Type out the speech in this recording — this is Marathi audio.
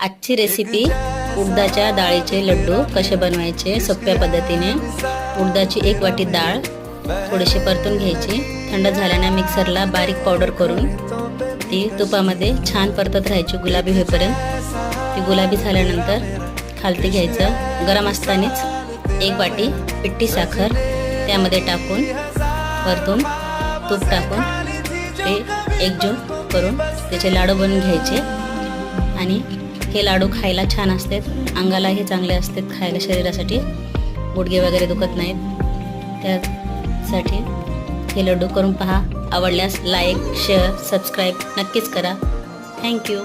आजची रेसिपी उडदाच्या डाळीचे लड्डू कसे बनवायचे सोप्या पद्धतीने। उडदाची 1 वाटी डाळ थोडीशी परतून घ्यायची। थंड झाल्याने मिक्सरला बारीक पावडर करून ती तुपामध्ये छान परतत राहायची गुलाबी होईपर्यंत। ती गुलाबी झाल्यानंतर खालती घ्यायचं। गरम असतानाच 1 वाटी पिठी साखर त्यामध्ये टाकून परतून तूप टाकून ते एकजीव करून त्याचे लाडू बनवून घ्यायचे। आणि हे लाडू खायला छान असतात, अंगालाही चांगले असतात, खायला शरीरासाठी गुडघे वगैरे दुखत नाहीत। त्यासाठी हे लड्डू करून पहा। आवडल्यास लाईक शेअर सबस्क्राईब नक्कीच करा। थँक्यू।